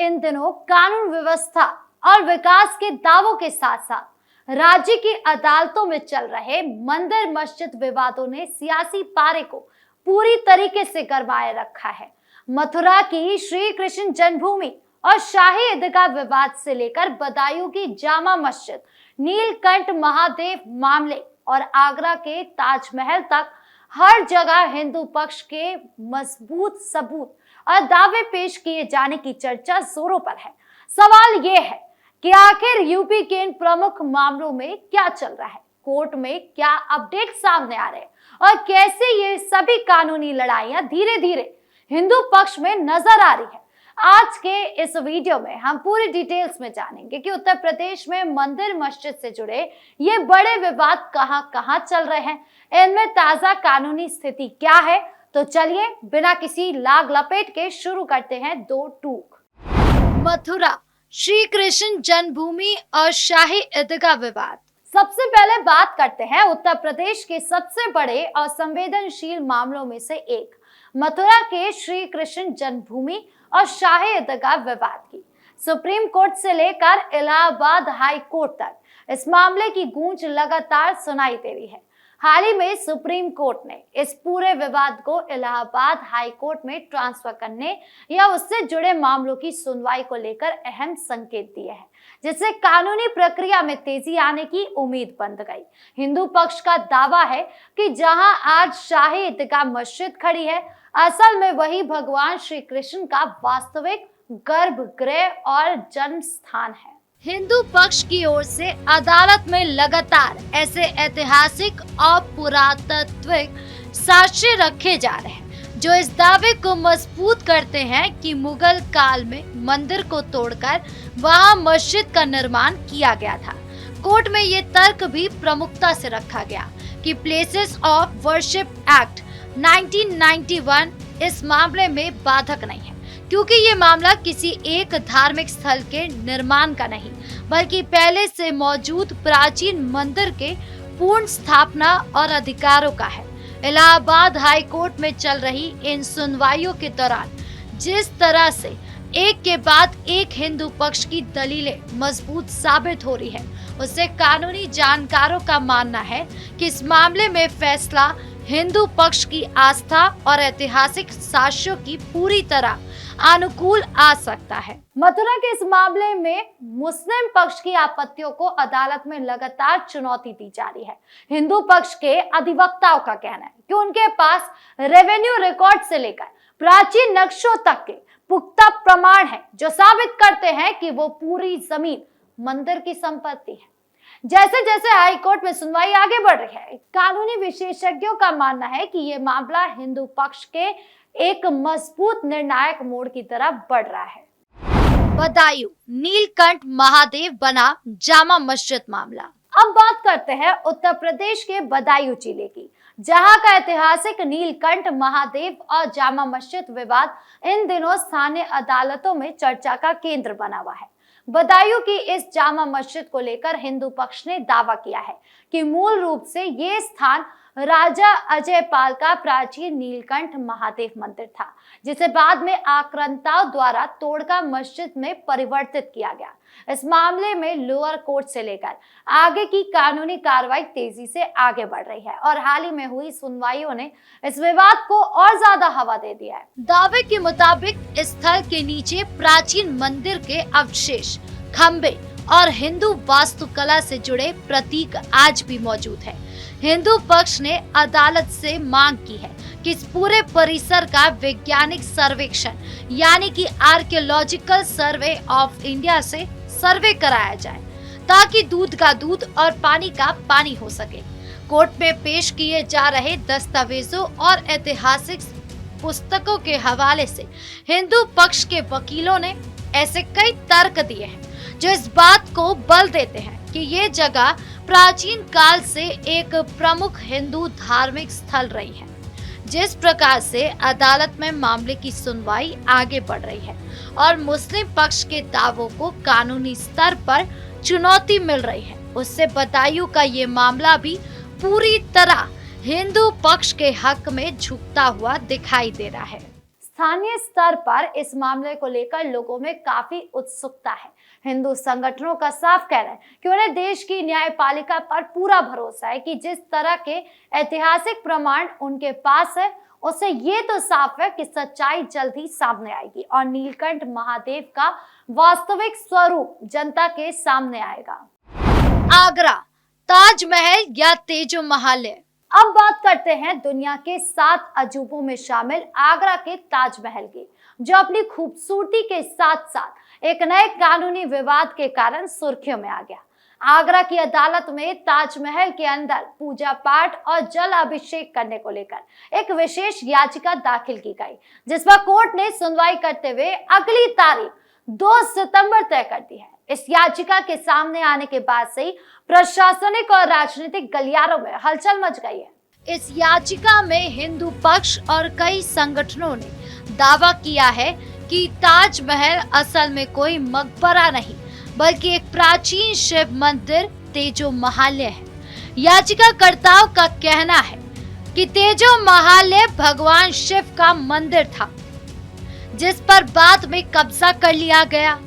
इन दिनों कानून व्यवस्था और विकास के दावों के साथ साथ राज्य की अदालतों में चल रहे मंदिर मस्जिद विवादों ने सियासी पारे को पूरी तरीके से गरमाए रखा है। मथुरा की श्री कृष्ण जन्मभूमि और शाही ईदगाह विवाद से लेकर बदायूं की जामा मस्जिद, नीलकंठ महादेव मामले और आगरा के ताजमहल तक हर जगह हिंदू पक्ष के मजबूत सबूत और दावे पेश किए जाने की चर्चा जोरों पर है। सवाल ये है कि आखिर यूपी के इन प्रमुख मामलों में क्या चल रहा है, कोर्ट में क्या अपडेट सामने आ रहे हैं और कैसे ये सभी कानूनी लड़ाइयां धीरे धीरे हिंदू पक्ष में नजर आ रही है। आज के इस वीडियो में हम पूरी डिटेल्स में जानेंगे कि उत्तर प्रदेश में मंदिर मस्जिद से जुड़े ये बड़े विवाद कहां चल रहे हैं, इनमें ताजा कानूनी स्थिति क्या है। तो चलिए बिना किसी लाग लपेट के शुरू करते हैं दो टूक। मथुरा श्री कृष्ण जन्मभूमि और शाही ईदगाह विवाद। सबसे पहले बात करते हैं उत्तर प्रदेश के सबसे बड़े और संवेदनशील मामलों में से एक मथुरा के श्री कृष्ण जन्मभूमि और शाही ईदगाह विवाद की। सुप्रीम कोर्ट से लेकर इलाहाबाद हाई कोर्ट तक इस मामले की गूंज लगातार सुनाई दे रही है। हाल ही में सुप्रीम कोर्ट ने इस पूरे विवाद को इलाहाबाद हाई कोर्ट में ट्रांसफर करने या उससे जुड़े मामलों की सुनवाई को लेकर अहम संकेत दिए हैं, जिससे कानूनी प्रक्रिया में तेजी आने की उम्मीद बंध गई। हिंदू पक्ष का दावा है कि जहां आज शाही ईदगाह मस्जिद खड़ी है, असल में वही भगवान श्री कृष्ण का वास्तविक गर्भगृह और जन्म स्थान है। हिंदू पक्ष की ओर से अदालत में लगातार ऐसे ऐतिहासिक और पुरातात्विक साक्ष्य रखे जा रहे हैं जो इस दावे को मजबूत करते हैं कि मुगल काल में मंदिर को तोड़कर वहां मस्जिद का निर्माण किया गया था। कोर्ट में ये तर्क भी प्रमुखता से रखा गया कि प्लेसेस ऑफ वर्शिप एक्ट 1991 इस मामले में बाधक नहीं है, क्योंकि ये मामला किसी एक धार्मिक स्थल के निर्माण का नहीं बल्कि पहले से मौजूद प्राचीन मंदिर के पूर्ण स्थापना और अधिकारों का है। इलाहाबाद हाई कोर्ट में चल रही इन सुनवाइयों के दौरान जिस तरह से एक के बाद एक हिंदू पक्ष की दलीलें मजबूत साबित हो रही है, उससे कानूनी जानकारों का मानना है कि इस मामले में फैसला हिंदू पक्ष की आस्था और ऐतिहासिक साक्ष्यों की पूरी तरह अनुकूल आ सकता है। मथुरा के इस मामले में मुस्लिम पक्ष की आपत्तियों को अदालत में लगातार चुनौती दी जा रही है। हिंदू पक्ष के अधिवक्ताओं का कहना है कि उनके पास रेवेन्यू रिकॉर्ड से लेकर प्राचीन नक्शों तक के पुख्ता प्रमाण है जो साबित करते हैं कि वो पूरी जमीन मंदिर की संपत्ति है। जैसे जैसे हाईकोर्ट में सुनवाई आगे बढ़ रही है, कानूनी विशेषज्ञों का मानना है कि ये मामला हिंदू पक्ष के एक मजबूत निर्णायक मोड़ की तरफ बढ़ रहा है। बदायूं नीलकंठ महादेव बना जामा मस्जिद मामला। अब बात करते हैं उत्तर प्रदेश के बदायूं जिले की, जहां का ऐतिहासिक नीलकंठ महादेव और जामा मस्जिद विवाद इन दिनों स्थानीय अदालतों में चर्चा का केंद्र बना हुआ है। बदायूं की इस जामा मस्जिद को लेकर हिंदू पक्ष ने दावा किया है कि मूल रूप से ये स्थान राजा अजयपाल का प्राचीन नीलकंठ महादेव मंदिर था, जिसे बाद में आक्रांताओं द्वारा तोड़कर मस्जिद में परिवर्तित किया गया। इस मामले में लोअर कोर्ट से लेकर आगे की कानूनी कार्रवाई तेजी से आगे बढ़ रही है और हाल ही में हुई सुनवाइयों ने इस विवाद को और ज्यादा हवा दे दिया है। दावे के मुताबिक इस स्थल के नीचे प्राचीन मंदिर के अवशेष, खंबे और हिंदू वास्तुकला से जुड़े प्रतीक आज भी मौजूद है। हिंदू पक्ष ने अदालत से मांग की है कि इस पूरे परिसर का वैज्ञानिक सर्वेक्षण यानी कि आर्कियोलॉजिकल सर्वे ऑफ इंडिया से सर्वे कराया जाए ताकि दूध का दूध और पानी का पानी हो सके। कोर्ट में पेश किए जा रहे दस्तावेजों और ऐतिहासिक पुस्तकों के हवाले से हिंदू पक्ष के वकीलों ने ऐसे कई तर्क दिए हैं जो इस बात को बल देते हैं कि ये जगह प्राचीन काल से एक प्रमुख हिंदू धार्मिक स्थल रही है। जिस प्रकार से अदालत में मामले की सुनवाई आगे बढ़ रही है और मुस्लिम पक्ष के दावों को कानूनी स्तर पर चुनौती मिल रही है, उससे बदायूं का ये मामला भी पूरी तरह हिंदू पक्ष के हक में झुकता हुआ दिखाई दे रहा है। स्थानीय स्तर पर इस मामले को लेकर लोगों में काफी उत्सुकता है। हिंदू संगठनों का साफ कहना है कि उन्हें देश की न्यायपालिका पर पूरा भरोसा है कि जिस तरह के ऐतिहासिक प्रमाण उनके पास है उससे ये तो साफ है कि सच्चाई जल्द ही सामने आएगी और नीलकंठ महादेव का वास्तविक स्वरूप जनता के सामने आएगा। आगरा, ताजमहल या तेजो महल। अब बात करते हैं दुनिया के 7 अजूबों में शामिल आगरा के ताजमहल की, जो अपनी खूबसूरती के साथ साथ एक नए कानूनी विवाद के कारण सुर्खियों में आ गया। आगरा की अदालत में ताजमहल के अंदर पूजा पाठ और जल अभिषेक करने को लेकर एक विशेष याचिका दाखिल की गई, जिस पर कोर्ट ने सुनवाई करते हुए अगली तारीख 2 सितंबर तय कर दी है। इस याचिका के सामने आने के बाद से ही प्रशासनिक और राजनीतिक गलियारों में हलचल मच गई है। इस याचिका में हिंदू पक्ष और कई संगठनों ने दावा किया है कि ताजमहल असल में कोई मकबरा नहीं बल्कि एक प्राचीन शिव मंदिर तेजो महाल्य है। याचिकाकर्ताओं का कहना है कि तेजो महाल्य भगवान शिव का मंदिर था, जिस पर बाद में कब्जा कर लिया गया।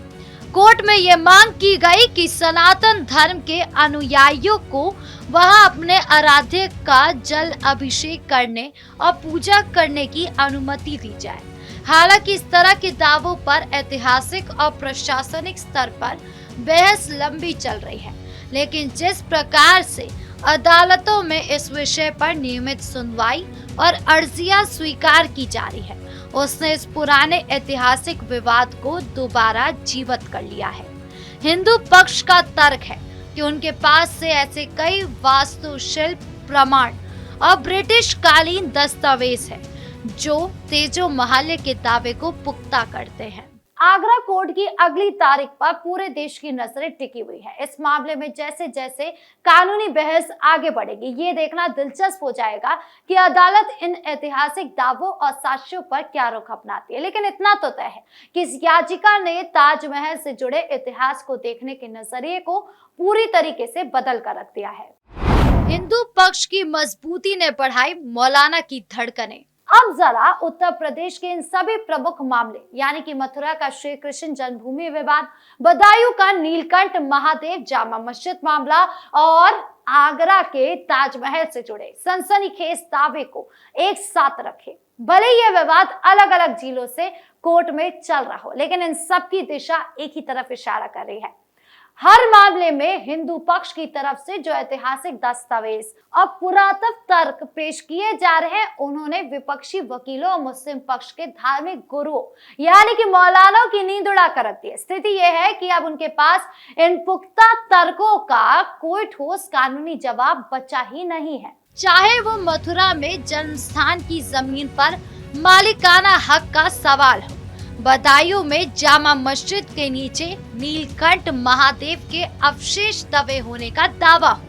कोर्ट में यह मांग की गई कि सनातन धर्म के अनुयायियों को वहां अपने आराध्य का जल अभिषेक करने और पूजा करने की अनुमति दी जाए। हालांकि इस तरह के दावों पर ऐतिहासिक और प्रशासनिक स्तर पर बहस लंबी चल रही है, लेकिन जिस प्रकार से अदालतों में इस विषय पर नियमित सुनवाई और अर्जियां स्वीकार की जा रही है, उसने इस पुराने ऐतिहासिक विवाद को दोबारा जीवित कर लिया है। हिंदू पक्ष का तर्क है कि उनके पास से ऐसे कई वास्तुशिल्प प्रमाण और ब्रिटिश कालीन दस्तावेज है जो तेजो महल के दावे को पुख्ता करते हैं। आगरा कोर्ट की अगली तारीख पर पूरे देश की नजरें टिकी हुई है। इस मामले में जैसे जैसे कानूनी बहस आगे बढ़ेगी, ये देखना दिलचस्प हो जाएगा कि अदालत इन ऐतिहासिक दावों और साक्ष्यों पर क्या रुख अपनाती है। लेकिन इतना तो तय है कि इस याचिका ने ताजमहल से जुड़े इतिहास को देखने के नजरिए को पूरी तरीके से बदल कर रख दिया है। हिंदू पक्ष की मजबूती ने बढ़ाई मौलाना की धड़कनें। अब जरा उत्तर प्रदेश के इन सभी प्रमुख मामले यानी कि मथुरा का श्री कृष्ण जन्मभूमि विवाद, बदायूं का नीलकंठ महादेव जामा मस्जिद मामला और आगरा के ताजमहल से जुड़े सनसनीखेज दावे को एक साथ रखे। भले ये विवाद अलग अलग जिलों से कोर्ट में चल रहा हो, लेकिन इन सब की दिशा एक ही तरफ इशारा कर रही है। हर मामले में हिंदू पक्ष की तरफ से जो ऐतिहासिक दस्तावेज और पुरातत्व तर्क पेश किए जा रहे हैं, उन्होंने विपक्षी वकीलों और मुस्लिम पक्ष के धार्मिक गुरुओं यानी कि मौलानों की नींद उड़ा कर रख दी है। स्थिति यह है कि अब उनके पास इन पुख्ता तर्कों का कोई ठोस कानूनी जवाब बचा ही नहीं है। चाहे वो मथुरा में जन्म स्थान की जमीन पर मालिकाना हक का सवाल हो, बदायूं में जामा मस्जिद के नीचे नीलकंठ महादेव के अवशेष दबे होने का दावा हो,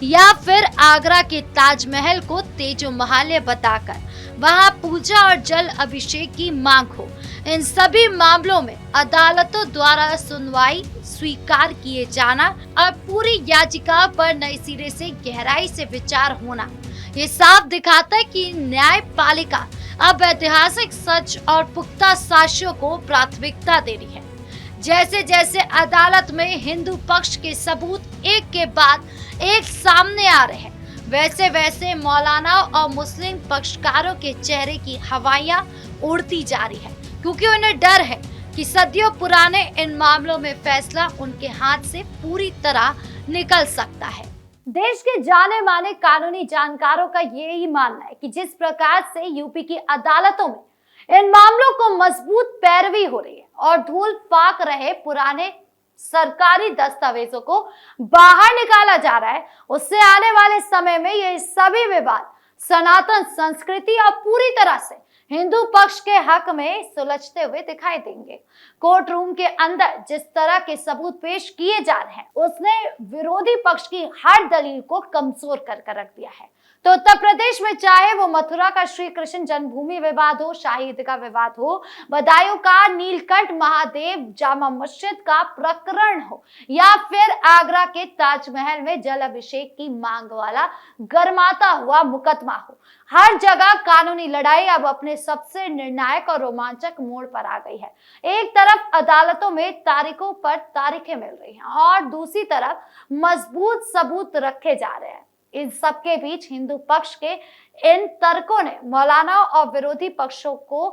या फिर आगरा के ताजमहल को तेजो महल बताकर वहां पूजा और जल अभिषेक की मांग हो, इन सभी मामलों में अदालतों द्वारा सुनवाई स्वीकार किए जाना और पूरी याचिका पर नए सिरे से गहराई से विचार होना, ये साफ दिखाता है कि न्यायपालिका अब ऐतिहासिक सच और पुख्ता साक्ष्यों को प्राथमिकता दे रही है। जैसे जैसे अदालत में हिंदू पक्ष के सबूत एक के बाद एक सामने आ रहे हैं, वैसे वैसे मौलाना और मुस्लिम पक्षकारों के चेहरे की हवाइयां उड़ती जा रही है, क्योंकि उन्हें डर है कि सदियों पुराने इन मामलों में फैसला उनके हाथ से पूरी तरह निकल सकता है। देश के जाने माने कानूनी जानकारों का यही मानना है कि जिस प्रकार से यूपी की अदालतों में इन मामलों को मजबूत पैरवी हो रही है और धूल फाक रहे पुराने सरकारी दस्तावेजों को बाहर निकाला जा रहा है, उससे आने वाले समय में ये सभी विवाद सनातन संस्कृति और पूरी तरह से हिंदू पक्ष के हक में सुलझते हुए दिखाई देंगे। कोर्ट रूम के अंदर जिस तरह के सबूत पेश किए जा रहे हैं, उसने विरोधी पक्ष की हर दलील को कमजोर कर रख दिया है। तो उत्तर प्रदेश में चाहे वो मथुरा का श्री कृष्ण जन्मभूमि विवाद हो, शाही ईदगाह विवाद हो, बदायूं का नीलकंठ महादेव जामा मस्जिद का प्रकरण हो, या फिर आगरा के ताजमहल में जल अभिषेक की मांग वाला गरमाता हुआ मुकदमा हो, हर जगह कानूनी लड़ाई अब अपने सबसे निर्णायक और रोमांचक मोड़ पर आ गई है। एक तरफ अदालतों में तारीखों पर तारीखें मिल रही हैं और दूसरी तरफ मजबूत सबूत रखे जा रहे हैं। इन सबके बीच हिंदू पक्ष के इन तर्कों ने मौलाना और विरोधी पक्षों को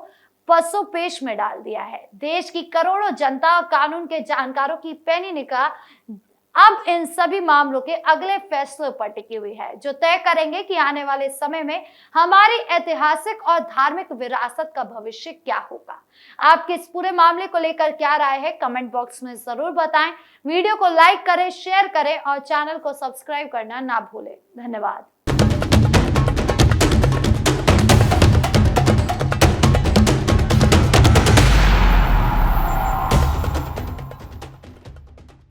पसोपेश में डाल दिया है। देश की करोड़ों जनता और कानून के जानकारों की पैनी निगाह अब इन सभी मामलों के अगले फैसलों पर टिकी हुई है, जो तय करेंगे कि आने वाले समय में हमारी ऐतिहासिक और धार्मिक विरासत का भविष्य क्या होगा। आपके इस पूरे मामले को लेकर क्या राय है, कमेंट बॉक्स में जरूर बताएं। वीडियो को लाइक करें, शेयर करें और चैनल को सब्सक्राइब करना ना भूलें। धन्यवाद।